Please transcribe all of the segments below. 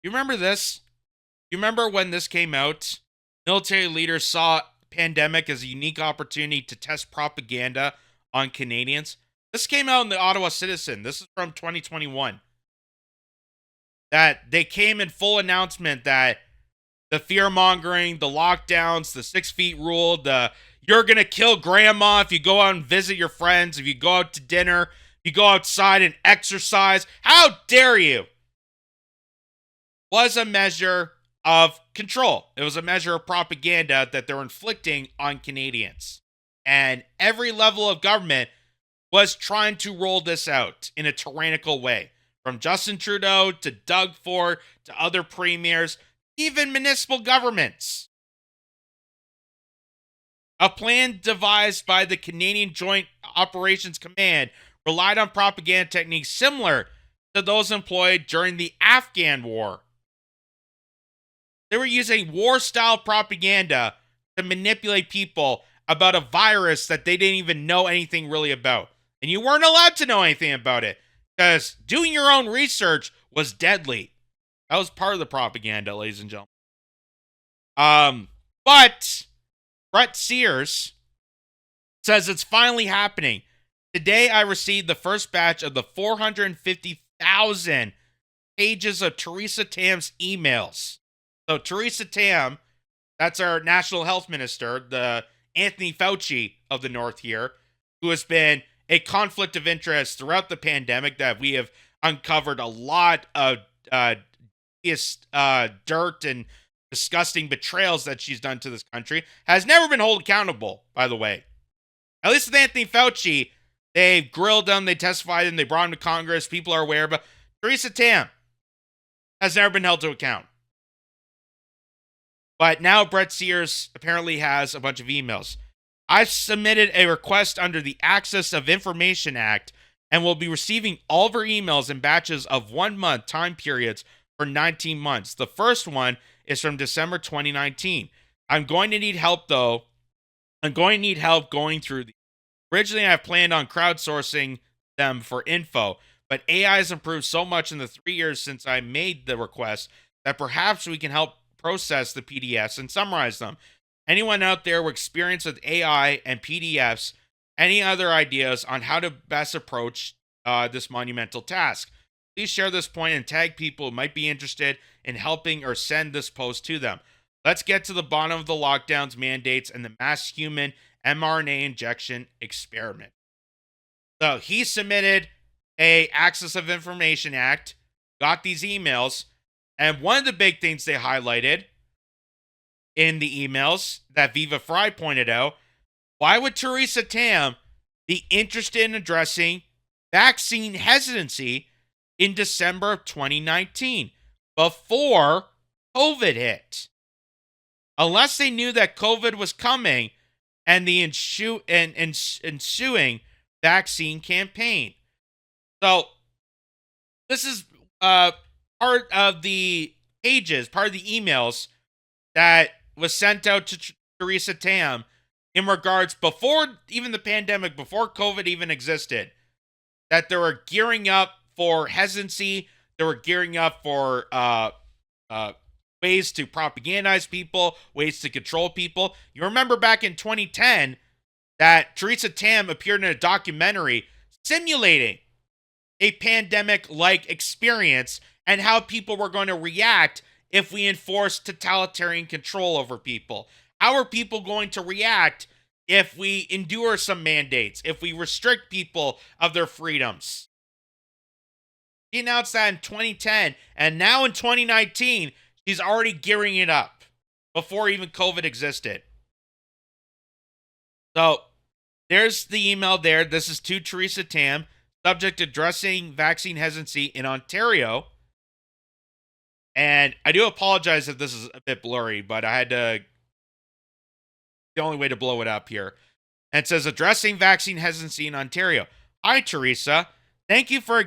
You remember this? You remember when this came out? Military leaders saw pandemic as a unique opportunity to test propaganda on Canadians. This came out in the Ottawa Citizen. This is from 2021. That they came in full announcement that the fear mongering, the lockdowns, the 6 feet rule, the you're going to kill grandma if you go out and visit your friends, if you go out to dinner, if you go outside and exercise. How dare you? Was a measure of control. It was a measure of propaganda that they're inflicting on Canadians. And every level of government was trying to roll this out in a tyrannical way. From Justin Trudeau to Doug Ford to other premiers, even municipal governments. A plan devised by the Canadian Joint Operations Command relied on propaganda techniques similar to those employed during the Afghan War. They were using war-style propaganda to manipulate people about a virus that they didn't even know anything really about. And you weren't allowed to know anything about it because doing your own research was deadly. That was part of the propaganda, ladies and gentlemen. But Brett Sears says it's finally happening. Today, I received the first batch of the 450,000 pages of Theresa Tam's emails. So Theresa Tam, that's our national health minister, the Anthony Fauci of the North here, who has been a conflict of interest throughout the pandemic that we have uncovered a lot of dirt and disgusting betrayals that she's done to this country, has never been held accountable, by the way. At least with Anthony Fauci, they grilled him, they testified him, they brought him to Congress, people are aware, but Theresa Tam has never been held to account. But now Brett Sears apparently has a bunch of emails. I've submitted a request under the Access of Information Act and will be receiving all of her emails in batches of 1 month time periods for 19 months. The first one is from December 2019. I'm going to need help, though. I'm going to need help going through these. Originally, I planned on crowdsourcing them for info, but AI has improved so much in the 3 years since I made the request that perhaps we can help process the PDFs and summarize them. Anyone out there with experience with AI and PDFs, any other ideas on how to best approach this monumental task? Please share this point and tag people who might be interested in helping or send this post to them. Let's get to the bottom of the lockdowns, mandates, and the mass human mRNA injection experiment. So he submitted a Access of Information Act, got these emails, and one of the big things they highlighted in the emails that Viva Fry pointed out, why would Theresa Tam be interested in addressing vaccine hesitancy in December of 2019, before COVID hit? Unless they knew that COVID was coming and the ensuing vaccine campaign. So this is part of the pages, part of the emails that was sent out to Theresa Tam in regards before even the pandemic, before COVID even existed, that they were gearing up for hesitancy. They were gearing up for ways to propagandize people, ways to control people. You remember back in 2010 that Theresa Tam appeared in a documentary simulating a pandemic-like experience and how people were going to react if we enforced totalitarian control over people. How are people going to react if we endure some mandates, if we restrict people of their freedoms? She announced that in 2010, and now in 2019, she's already gearing it up before even COVID existed. So there's the email there. This is to Theresa Tam, subject addressing vaccine hesitancy in Ontario. And I do apologize if this is a bit blurry, but I had to, the only way to blow it up here. And it says, addressing vaccine hesitancy in Ontario. Hi, Theresa. Thank you for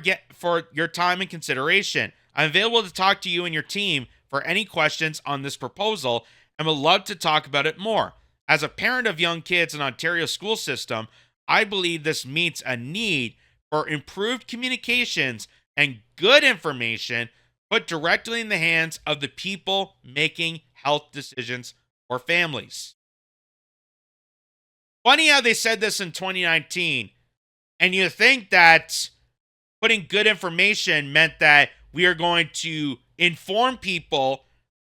your time and consideration. I'm available to talk to you and your team for any questions on this proposal and would love to talk about it more. As a parent of young kids in Ontario school system, I believe this meets a need for improved communications and good information put directly in the hands of the people making health decisions for families. Funny how they said this in 2019, and you think that putting good information meant that we are going to inform people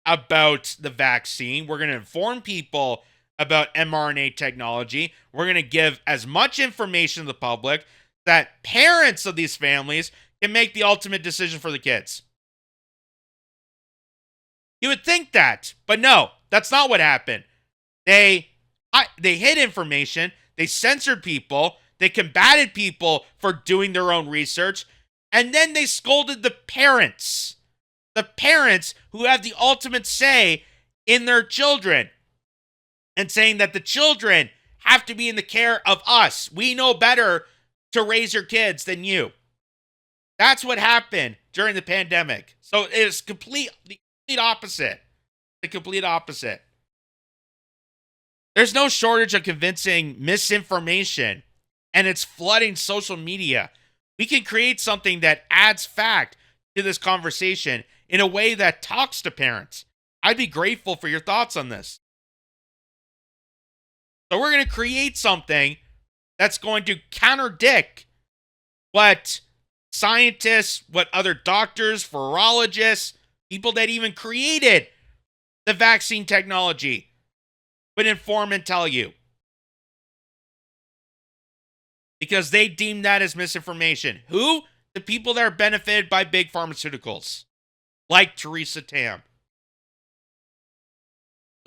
about the vaccine. We're going to inform people about mRNA technology. We're going to give as much information to the public that parents of these families can make the ultimate decision for the kids. You would think that, but no, that's not what happened. They hid information, they censored people, they combated people for doing their own research, and then they scolded the parents. The parents who have the ultimate say in their children, and saying that the children have to be in the care of us. We know better to raise your kids than you. That's what happened during the pandemic. So it is the complete opposite. The complete opposite. There's no shortage of convincing misinformation, and it's flooding social media. We can create something that adds fact to this conversation in a way that talks to parents. I'd be grateful for your thoughts on this. So we're going to create something that's going to contradict what scientists, what other doctors, virologists, people that even created the vaccine technology would inform and tell you. Because they deem that as misinformation. Who? The people that are benefited by big pharmaceuticals, like Theresa Tam.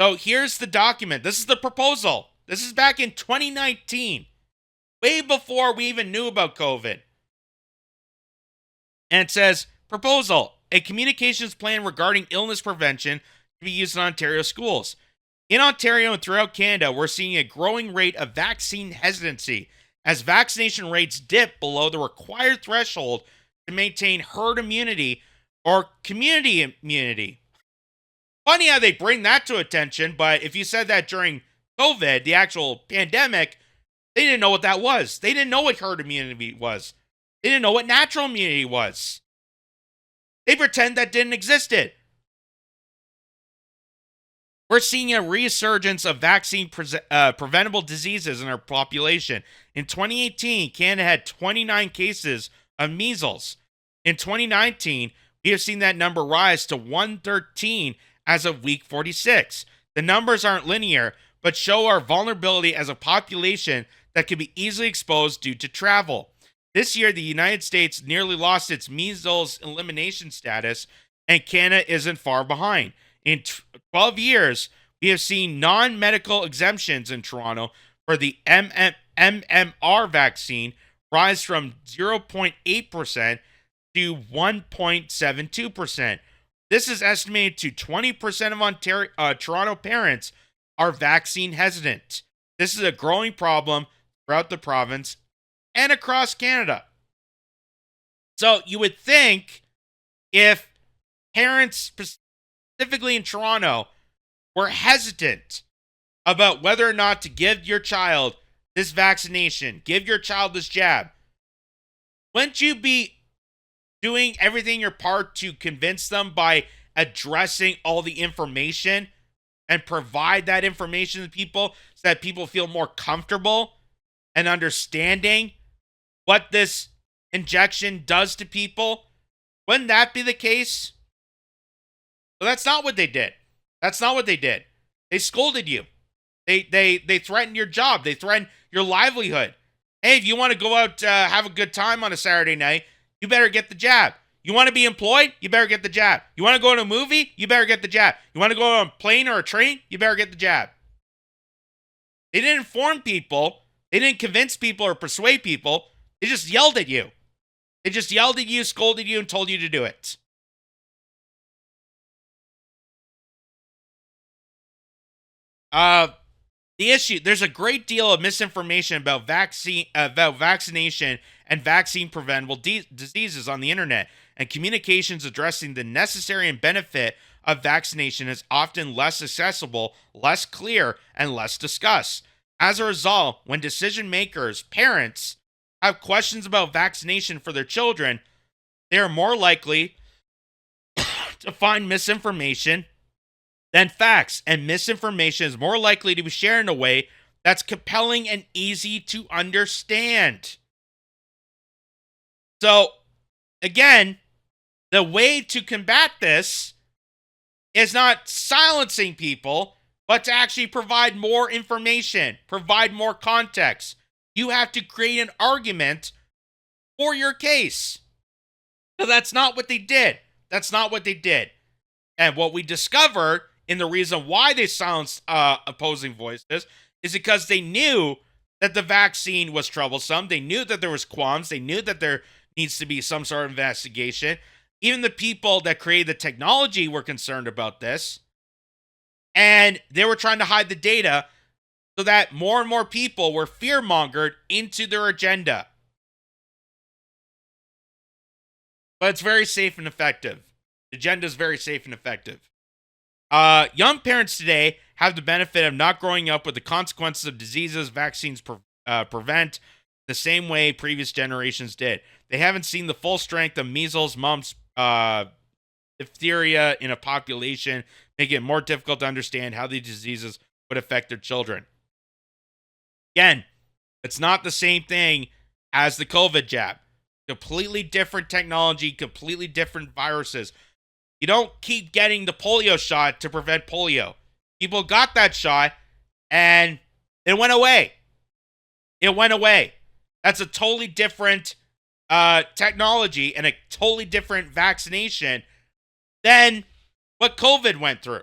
So here's the document. This is the proposal. This is back in 2019, way before we even knew about COVID. And it says, proposal, a communications plan regarding illness prevention to be used in Ontario schools. In Ontario and throughout Canada, we're seeing a growing rate of vaccine hesitancy as vaccination rates dip below the required threshold to maintain herd immunity or community immunity. Funny how they bring that to attention, but if you said that during COVID, the actual pandemic, they didn't know what that was. They didn't know what herd immunity was. They didn't know what natural immunity was. They pretend that didn't exist. We're seeing a resurgence of vaccine preventable diseases in our population. In 2018, Canada had 29 cases of measles. In 2019, we have seen that number rise to 113 as of week 46. The numbers aren't linear, but show our vulnerability as a population that can be easily exposed due to travel. This year, the United States nearly lost its measles elimination status, and Canada isn't far behind. In 12 years, we have seen non-medical exemptions in Toronto for the MMR vaccine rise from 0.8% to 1.72%. This is estimated to 20% of Toronto parents are vaccine hesitant. This is a growing problem throughout the province and across Canada. So you would think if parents, specifically in Toronto, were hesitant about whether or not to give your child this vaccination, give your child this jab, wouldn't you be doing everything in your part to convince them by addressing all the information and provide that information to people so that people feel more comfortable and understanding what this injection does to people? Wouldn't that be the case? But that's not what they did. That's not what they did. They scolded you. They threatened your job. They threatened your livelihood. Hey, if you want to go out have a good time on a Saturday night, you better get the jab. You want to be employed? You better get the jab. You want to go to a movie? You better get the jab. You want to go on a plane or a train? You better get the jab. They didn't inform people. They didn't convince people or persuade people. They just yelled at you. They just yelled at you, scolded you, and told you to do it. The issue, there's a great deal of misinformation about vaccination and vaccine preventable diseases on the internet, and communications addressing the necessary and benefit of vaccination is often less accessible, less clear, and less discussed. As a result, when decision makers, parents, have questions about vaccination for their children, they are more likely to find misinformation than facts, and misinformation is more likely to be shared in a way that's compelling and easy to understand. So, again, the way to combat this is not silencing people, but to actually provide more information, provide more context. You have to create an argument for your case. So that's not what they did. That's not what they did. And what we discovered in the reason why they silenced opposing voices is because they knew that the vaccine was troublesome. They knew that there was qualms. They knew that there needs to be some sort of investigation. Even the people that created the technology were concerned about this. And they were trying to hide the data so that more and more people were fear-mongered into their agenda. But it's very safe and effective. The agenda is very safe and effective. Young parents today have the benefit of not growing up with the consequences of diseases vaccines prevent the same way previous generations did. They haven't seen the full strength of measles, mumps, diphtheria in a population, making it more difficult to understand how these diseases would affect their children. Again, it's not the same thing as the COVID jab. Completely different technology, completely different viruses. You don't keep getting the polio shot to prevent polio. People got that shot and it went away. It went away. That's a totally different technology and a totally different vaccination than what COVID went through.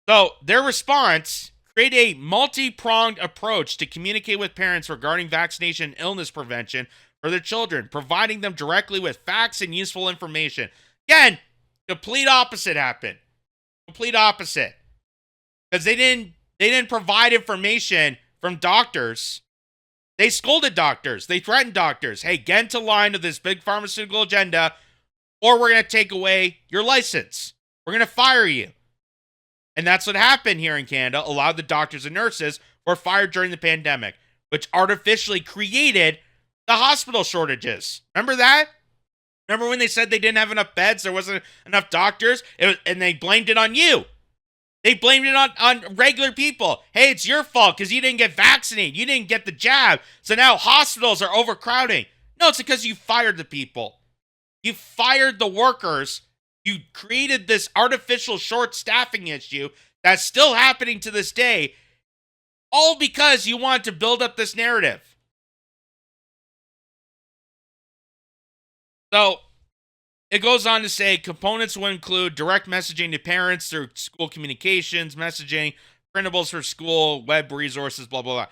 So their response: create a multi-pronged approach to communicate with parents regarding vaccination and illness prevention for their children, providing them directly with facts and useful information. Again, complete opposite happened. Complete opposite. Because they didn't provide information from doctors. They scolded doctors. They threatened doctors. Hey, get into line with this big pharmaceutical agenda, or we're going to take away your license. We're going to fire you. And that's what happened here in Canada. A lot of the doctors and nurses were fired during the pandemic, which artificially created the hospital shortages. Remember that? Remember when they said they didn't have enough beds, there wasn't enough doctors, and they blamed it on you. They blamed it on regular people. Hey, it's your fault because you didn't get vaccinated. You didn't get the jab. So now hospitals are overcrowding. No, it's because you fired the people. You fired the workers. You created this artificial short staffing issue that's still happening to this day, all because you wanted to build up this narrative. So it goes on to say components will include direct messaging to parents through school communications, messaging, printables for school, web resources, blah, blah, blah.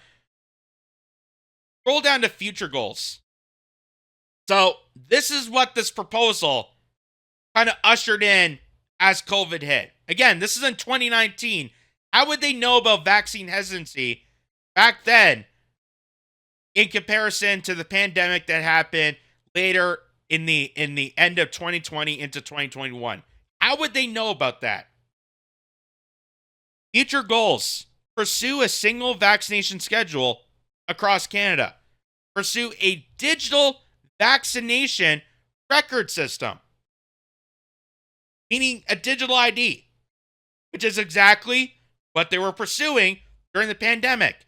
Scroll down to future goals. So this is what this proposal kind of ushered in as COVID hit. Again, this is in 2019. How would they know about vaccine hesitancy back then in comparison to the pandemic that happened later in the end of 2020 into 2021? How would they know about that? Future goals: pursue a single vaccination schedule across Canada. Pursue a digital vaccination record system, meaning a digital ID, which is exactly what they were pursuing during the pandemic.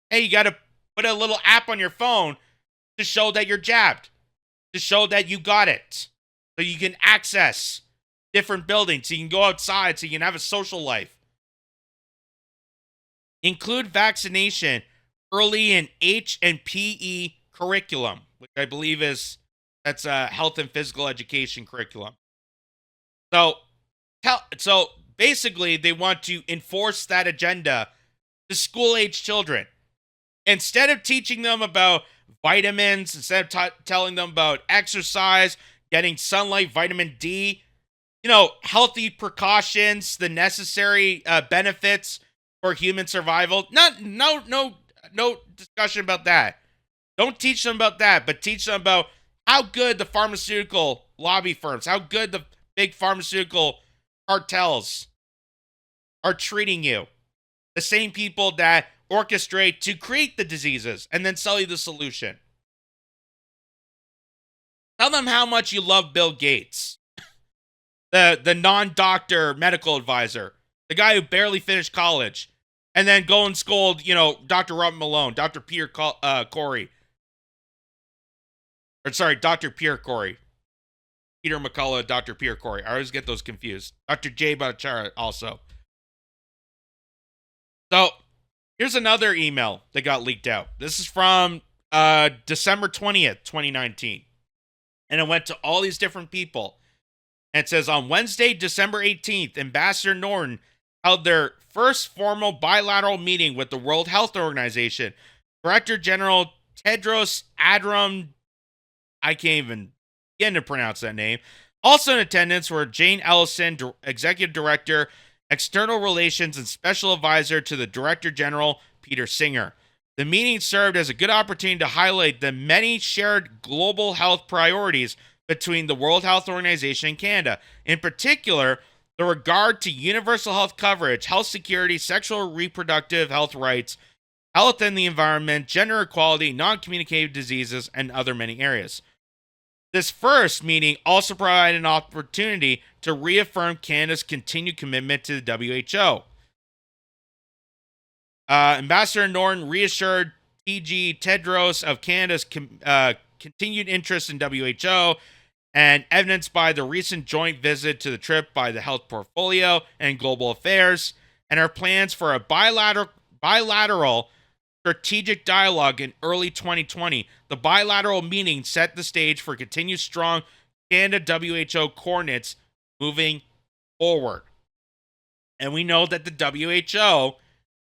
Hey, you got to put a little app on your phone to show that you're jabbed, to show that you got it, so you can access different buildings, so you can go outside, so you can have a social life. Include vaccination early in H and PE curriculum, which I believe that's a health and physical education curriculum. So basically, they want to enforce that agenda to school-age children. Instead of teaching them about vitamins, instead of telling them about exercise, getting sunlight, vitamin D, healthy precautions, the necessary benefits for human survival. No discussion about that. Don't teach them about that, but teach them about how good the pharmaceutical lobby firms, how good the big pharmaceutical cartels are treating you. The same people that orchestrate to create the diseases and then sell you the solution. Tell them how much you love Bill Gates. the non-doctor medical advisor, the guy who barely finished college, and then go and scold, Dr. Robert Malone, Dr. Pierre Corey, or sorry, Dr. Pierre Corey, Peter McCullough, Dr. Pierre Corey. I always get those confused. Dr. J. Bachara also. So here's another email that got leaked out. This is from December 20th, 2019. And it went to all these different people. And it says, on Wednesday, December 18th, Ambassador Norton held their first formal bilateral meeting with the World Health Organization. Director General Tedros Adhanom, I can't even begin to pronounce that name. Also in attendance were Jane Ellison, Executive Director, External Relations and Special Advisor to the Director General, Peter Singer. The meeting served as a good opportunity to highlight the many shared global health priorities between the World Health Organization and Canada. In particular, the regard to universal health coverage, health security, sexual and reproductive health rights, health and the environment, gender equality, non-communicable diseases, and other many areas. This first meeting also provided an opportunity to reaffirm Canada's continued commitment to the WHO. Ambassador Norton reassured TG Tedros of Canada's continued interest in WHO, and evidenced by the recent joint visit to the trip by the Health Portfolio and Global Affairs, and our plans for a bilateral strategic dialogue in early 2020. The bilateral meeting set the stage for continued strong Canada-WHO coordinates moving forward. And we know that the WHO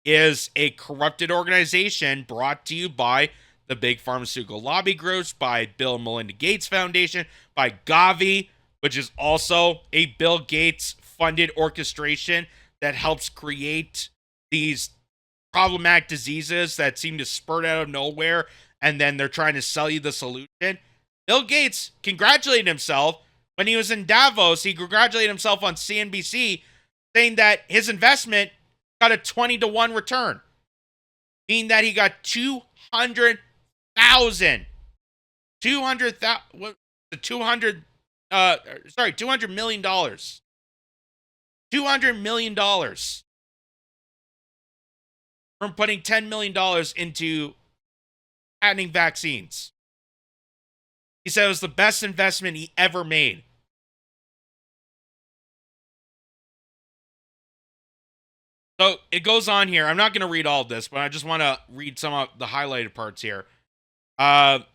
is a corrupted organization brought to you by the big pharmaceutical lobby groups, by Bill and Melinda Gates Foundation, by Gavi, which is also a Bill Gates funded orchestration that helps create these problematic diseases that seem to spurt out of nowhere, and then they're trying to sell you the solution. Bill Gates congratulated himself when he was in Davos. He congratulated himself on CNBC, saying that his investment got a 20-to-1 return, meaning that he got $200 million. $200 million from putting $10 million into patenting vaccines. He said it was the best investment he ever made. So it goes on here. I'm not going to read all of this, but I just want to read some of the highlighted parts here. The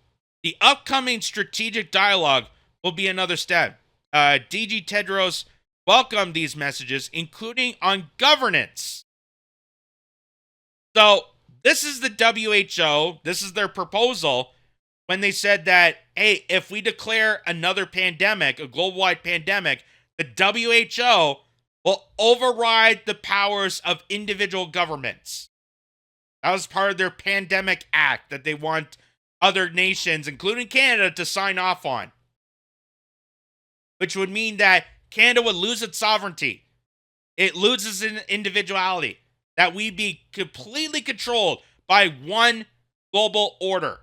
upcoming strategic dialogue will be another step. DG Tedros welcomed these messages, including on governance. So this is the WHO. This is their proposal when they said that, hey, if we declare another pandemic, a global-wide pandemic, the WHO will override the powers of individual governments. That was part of their pandemic act that they want other nations, including Canada, to sign off on. Which would mean that Canada would lose its sovereignty. It loses its individuality. That we be completely controlled by one global order.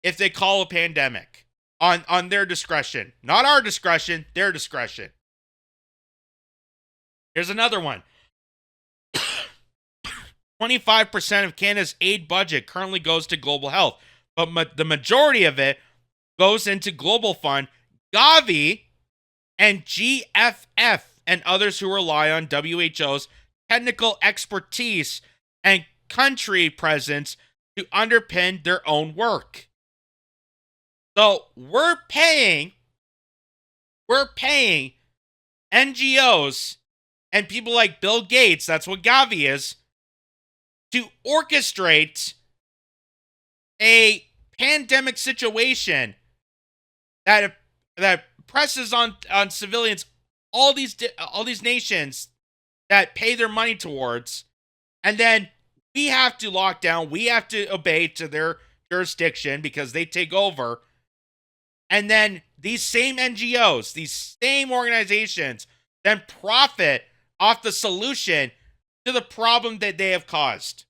If they call a pandemic. On their discretion. Not our discretion, their discretion. Here's another one. 25% of Canada's aid budget currently goes to global health, but the majority of it goes into Global Fund, Gavi, and GFF, and others who rely on WHO's technical expertise and country presence to underpin their own work. So we're paying NGOs and people like Bill Gates, that's what Gavi is, to orchestrate a pandemic situation that presses on civilians, all these nations that pay their money towards, and then we have to lock down, we have to obey to their jurisdiction because they take over. And then these same NGOs, these same organizations, then profit off the solution to the problem that they have caused.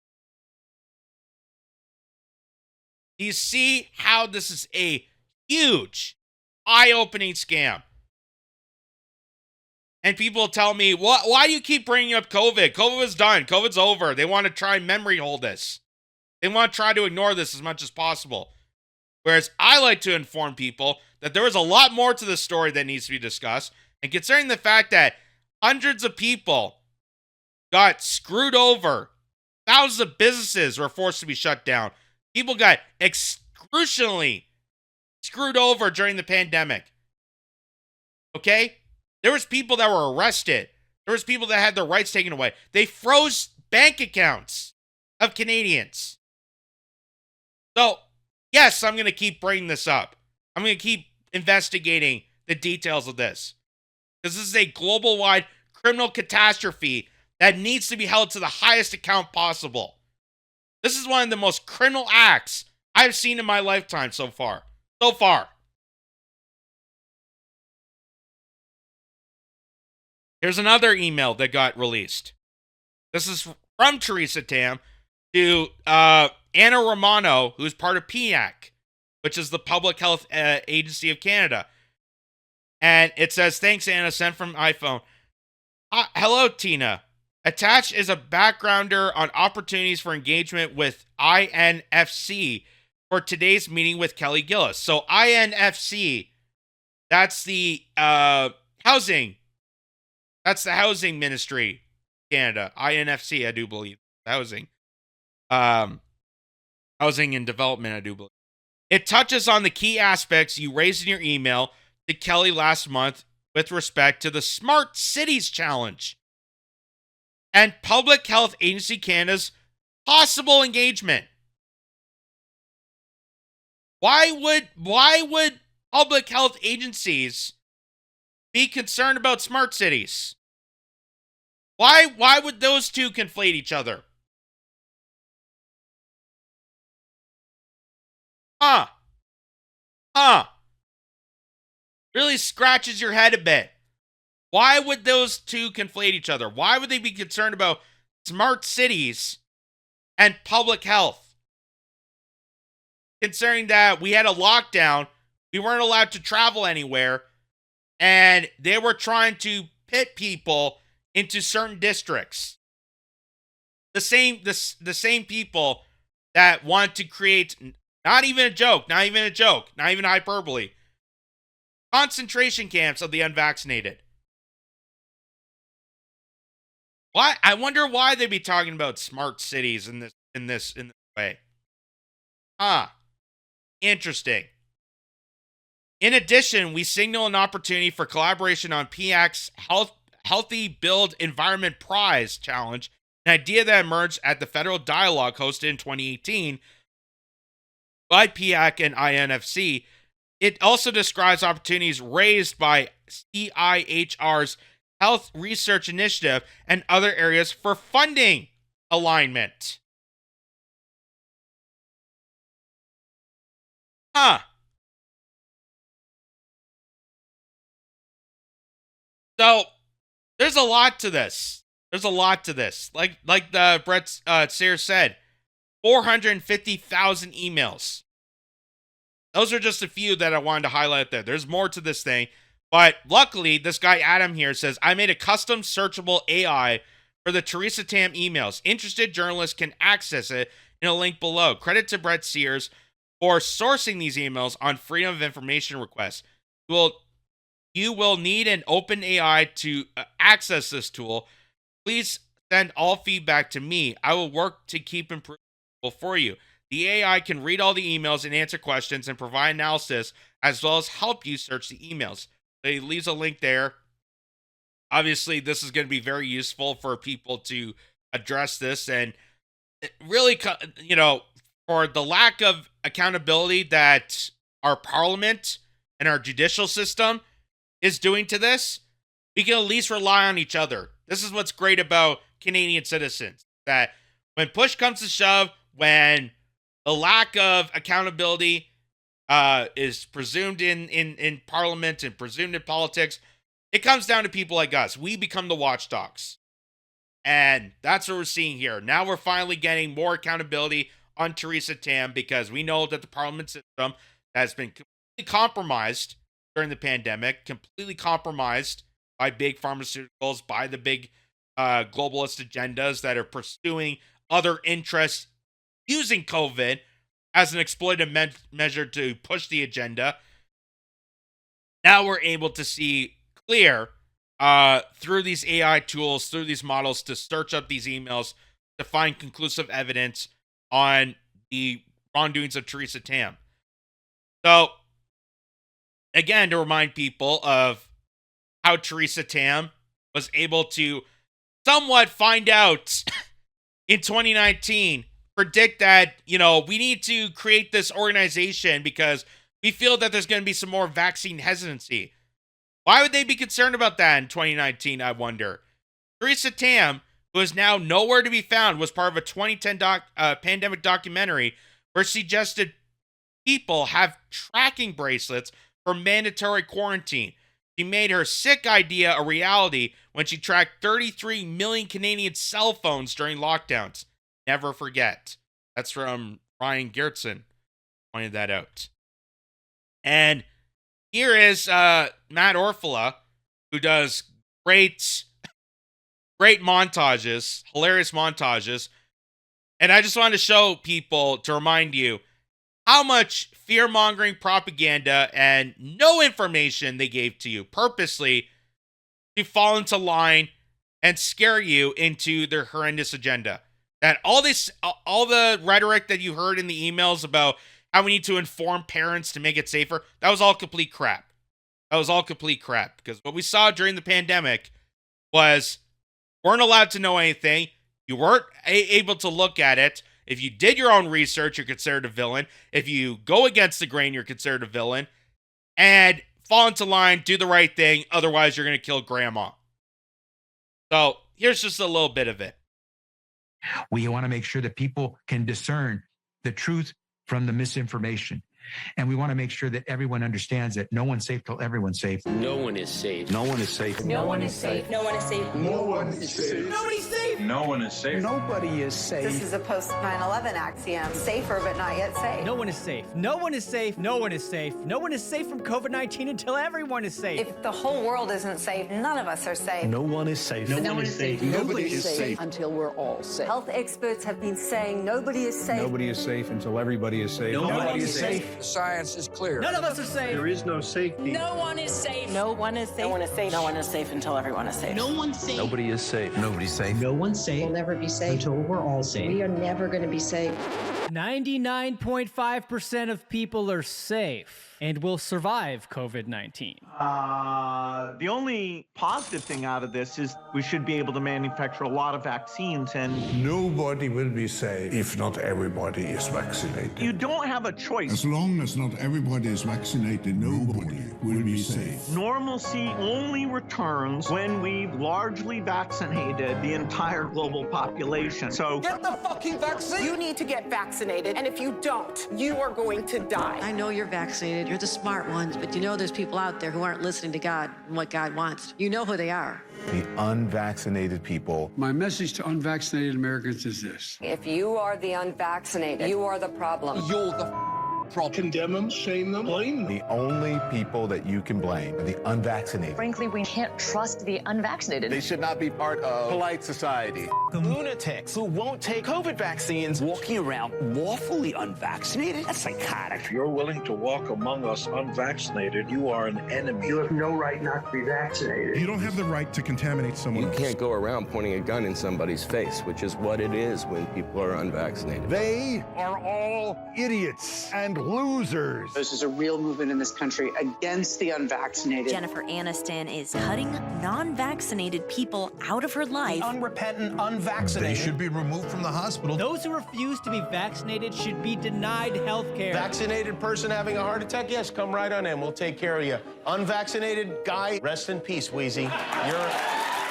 You see how this is a huge, Eye-opening scam. And people tell me, why do you keep bringing up COVID? COVID was done. COVID's over. They want to try and memory hold this. They want to try to ignore this as much as possible. Whereas I like to inform people that there is a lot more to this story that needs to be discussed. And considering the fact that hundreds of people got screwed over, thousands of businesses were forced to be shut down, people got excruciatingly screwed over during the pandemic. Okay? There was people that were arrested. There was people that had their rights taken away. They froze bank accounts of Canadians. So, yes, I'm going to keep bringing this up. I'm going to keep investigating the details of this. Because this is a global-wide criminal catastrophe that needs to be held to the highest account possible. This is one of the most criminal acts I've seen in my lifetime so far. So far. Here's another email that got released. This is from Theresa Tam to Anna Romano, who's part of PIAC, which is the Public Health Agency of Canada. And it says, thanks, Anna, sent from iPhone. Hello, Tina. Attached is a backgrounder on opportunities for engagement with INFC for today's meeting with Kelly Gillis. So INFC, that's the housing. That's the Housing Ministry, Canada. INFC, I do believe. Housing. Housing and Development, I do believe. It touches on the key aspects you raised in your email to Kelly last month with respect to the Smart Cities Challenge and Public Health Agency Canada's possible engagement. Why would public health agencies be concerned about smart cities? Why would those two conflate each other? Really scratches your head a bit. Why would those two conflate each other? Why would they be concerned about smart cities and public health? Considering that we had a lockdown, we weren't allowed to travel anywhere, and they were trying to pit people into certain districts. The same people that want to create, not even hyperbole, concentration camps of the unvaccinated. Why? I wonder why they'd be talking about smart cities in this way. Interesting. In addition, we signal an opportunity for collaboration on PIAC's Healthy Build Environment Prize Challenge, an idea that emerged at the Federal Dialogue hosted in 2018 by PIAC and INFC. It also describes opportunities raised by CIHR's Health Research Initiative and other areas for funding alignment. So, there's a lot to this. Like the Brett Sears said, 450,000 emails. Those are just a few that I wanted to highlight there. There's more to this thing. But luckily, this guy Adam here says, I made a custom searchable AI for the Theresa Tam emails. Interested journalists can access it in a link below. Credit to Brett Sears for sourcing these emails on Freedom of Information requests. You will need an open AI to access this tool. Please send all feedback to me. I will work to keep improving for you. The AI can read all the emails and answer questions and provide analysis, as well as help you search the emails. So he leaves a link there. Obviously, this is going to be very useful for people to address this. And really, for the lack of accountability that our parliament and our judicial system is doing to this, we can at least rely on each other. This is what's great about Canadian citizens, that when push comes to shove, when the lack of accountability is presumed in parliament and presumed in politics, it comes down to people like us. We become the watchdogs. And that's what we're seeing here. Now we're finally getting more accountability on Theresa Tam, because we know that the parliament system has been completely compromised during the pandemic, completely compromised by big pharmaceuticals, by the big globalist agendas that are pursuing other interests using COVID as an exploitative measure to push the agenda. Now we're able to see clear through these AI tools, through these models, to search up these emails to find conclusive evidence on the wrongdoings of Theresa Tam. So, again, to remind people of how Theresa Tam was able to somewhat find out in 2019, predict that, we need to create this organization because we feel that there's going to be some more vaccine hesitancy. Why would they be concerned about that in 2019, I wonder? Theresa Tam, who is now nowhere to be found, was part of a 2010 pandemic documentary where she suggested people have tracking bracelets for mandatory quarantine. She made her sick idea a reality when she tracked 33 million Canadian cell phones during lockdowns. Never forget. That's from Ryan Gertson, pointed that out. And here is Matt Orfala, who does great montages, hilarious montages. And I just wanted to show people, to remind you, how much fear-mongering propaganda and no information they gave to you purposely to fall into line and scare you into their horrendous agenda. That all the rhetoric that you heard in the emails about how we need to inform parents to make it safer, that was all complete crap. That was all complete crap. Because what we saw during the pandemic was weren't allowed to know anything. You weren't able to look at it. If you did your own research, you're considered a villain. If you go against the grain, you're considered a villain. And fall into line, do the right thing. Otherwise, you're going to kill grandma. So here's just a little bit of it. We want to make sure that people can discern the truth from the misinformation. And we want to make sure that everyone understands that no one's safe till everyone's safe. No one is safe. No one is safe. No one is safe. No one is safe. No one is safe. Nobody's safe. No one is safe. Nobody is safe. This is a post 9/11 axiom. Safer, but not yet safe. No one is safe. No one is safe. No one is safe. No one is safe from COVID-19 until everyone is safe. If the whole world isn't safe, none of us are safe. No one is safe. No one is safe. Nobody is safe until we're all safe. Health experts have been saying nobody is safe. Nobody is safe until everybody is safe. Nobody is safe. The science is clear. None of us are safe. There is no safety. No one is safe. No one is safe. No one is safe. No one is safe until everyone is safe. No one's safe. Nobody is safe. Nobody's safe. No one's safe. We'll never be safe until we're all safe. We are never going to be safe. 99.5% of people are safe and will survive COVID-19. The only positive thing out of this is we should be able to manufacture a lot of vaccines, and Nobody will be safe if not everybody is vaccinated. you don't have a choice. As long as not everybody is vaccinated, nobody will be safe. Normalcy only returns when we've largely vaccinated the entire global population. So Get the fucking vaccine. You need to get vaccinated, and if you don't, you are going to die. I know you're vaccinated. You're the smart ones, but you know there's people out there who aren't listening to God and what God wants. You know who they are. The unvaccinated people. My message to unvaccinated Americans is this. If you are the unvaccinated, you are the problem. You're the problem. Condemn them, shame them, blame them. The only people that you can blame are the unvaccinated. Frankly, we can't trust the unvaccinated. They should not be part of polite society. Lunatics who won't take COVID vaccines walking around lawfully unvaccinated? That's psychotic. If you're willing to walk among us unvaccinated, you are an enemy. You have no right not to be vaccinated. You don't have the right to contaminate someone else. You can't go around pointing a gun in somebody's face, which is what it is when people are unvaccinated. They are all idiots and losers. This is a real movement in this country against the unvaccinated. Jennifer Aniston is cutting non-vaccinated people out of her life. Unrepentant, unvaccinated. They should be removed from the hospital. Those who refuse to be vaccinated should be denied health care. Vaccinated person having a heart attack? Yes, come right on in. We'll take care of you. Unvaccinated guy, rest in peace, Wheezy.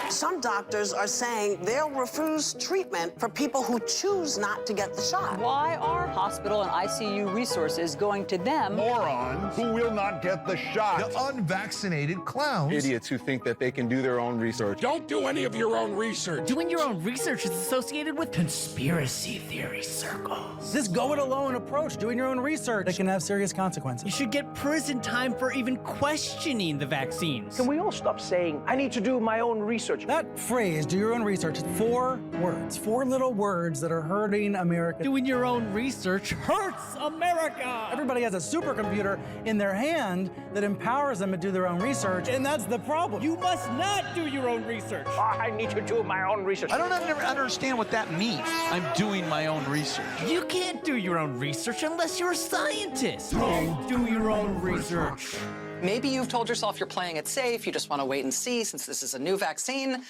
Some doctors are saying they'll refuse treatment for people who choose not to get the shot. Why are hospital and ICU resources going to them? Morons who will not get the shot. The unvaccinated clowns. Idiots who think that they can do their own research. Don't do any of your own research. Doing your own research is associated with conspiracy theory circles. This go-it-alone approach, doing your own research, that can have serious consequences. You should get prison time for even questioning the vaccines. Can we all stop saying, I need to do my own research? That phrase, do your own research, is 4 words. 4 little words that are hurting America. Doing your own research hurts America. Everybody has a supercomputer in their hand that empowers them to do their own research, and that's the problem. You must not do your own research. I need to do my own research. I don't understand what that means. I'm doing my own research. You can't do your own research unless you're a scientist. Do your own research. Maybe you've told yourself you're playing it safe, you just want to wait and see since this is a new vaccine.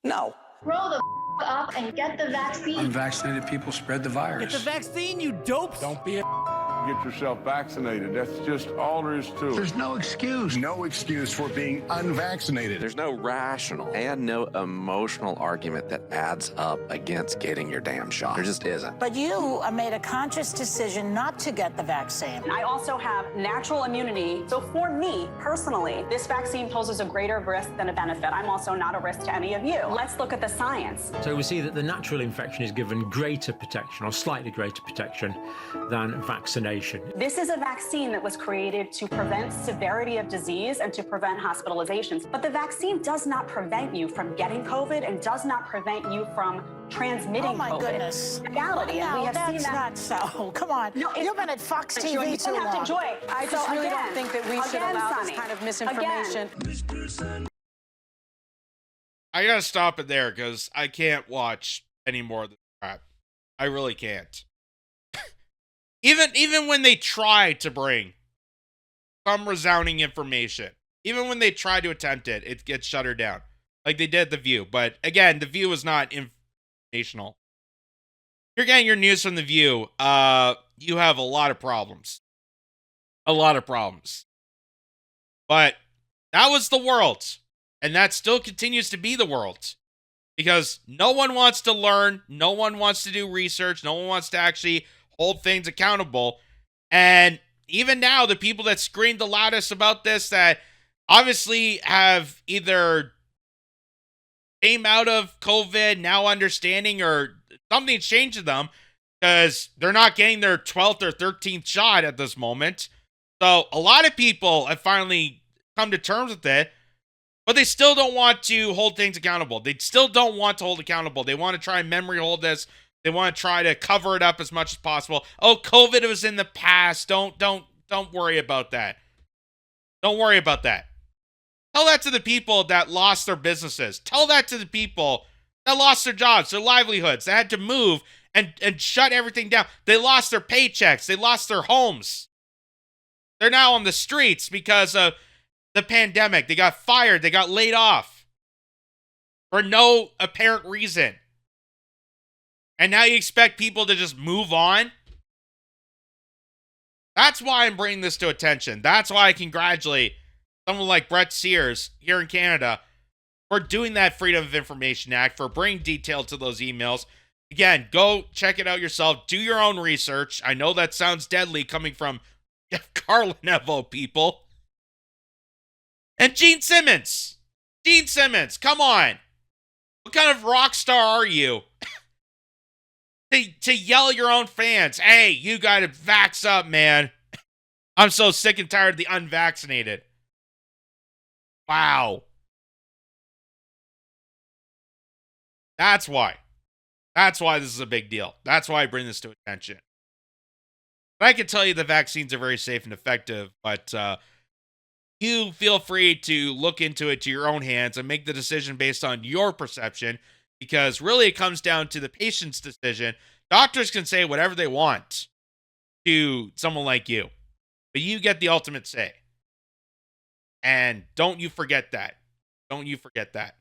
No. Grow the up and get the vaccine. Unvaccinated people spread the virus. Get the vaccine, you dopes. Don't be a Get yourself vaccinated. That's just all there is to it. There's no excuse. No excuse for being unvaccinated. There's no rational and no emotional argument that adds up against getting your damn shot. There just isn't. But you made a conscious decision not to get the vaccine. I also have natural immunity. So for me, personally, this vaccine poses a greater risk than a benefit. I'm also not a risk to any of you. Let's look at the science. So we see that the natural infection is given greater protection or slightly greater protection than vaccination. This is a vaccine that was created to prevent severity of disease and to prevent hospitalizations. But the vaccine does not prevent you from getting COVID and does not prevent you from transmitting COVID. Oh my goodness. Reality, and we have seen that. Not so. Come on. No, You've been at Fox TV too long. Joy. I just really don't think that we should allow this kind of misinformation. I gotta stop it there because I can't watch any more of this crap. I really can't. Even when they try to bring some resounding information, even when they try to attempt it, it gets shuttered down. Like they did The View. But again, The View is not informational. You're getting your news from The View. You have a lot of problems. A lot of problems. But that was the world. And that still continues to be the world. Because no one wants to learn. No one wants to do research. No one wants to actually hold things accountable. And even now, the people that screamed the loudest about this, that obviously have either came out of COVID now understanding or something's changed to them because they're not getting their 12th or 13th shot at this moment. So a lot of people have finally come to terms with it, but they still don't want to hold things accountable. They still don't want to hold accountable. They want to try and memory hold this. They want to try to cover it up as much as possible. Oh, COVID was in the past. Don't worry about that. Don't worry about that. Tell that to the people that lost their businesses. Tell that to the people that lost their jobs, their livelihoods. They had to move and shut everything down. They lost their paychecks. They lost their homes. They're now on the streets because of the pandemic. They got fired. They got laid off for no apparent reason. And now you expect people to just move on? That's why I'm bringing this to attention. That's why I congratulate someone like Brett Sears here in Canada for doing that Freedom of Information Act, for bringing detail to those emails. Again, go check it out yourself. Do your own research. I know that sounds deadly coming from Jeff Carlin, people. And Gene Simmons. Gene Simmons, come on. What kind of rock star are you? To yell at your own fans, hey, you got to vax up, man. I'm so sick and tired of the unvaccinated. Wow. That's why. That's why this is a big deal. That's why I bring this to attention. But I can tell you the vaccines are very safe and effective, but you feel free to look into it to your own hands and make the decision based on your perception, because really it comes down to the patient's decision. Doctors can say whatever they want to someone like you, but you get the ultimate say. And don't you forget that. Don't you forget that.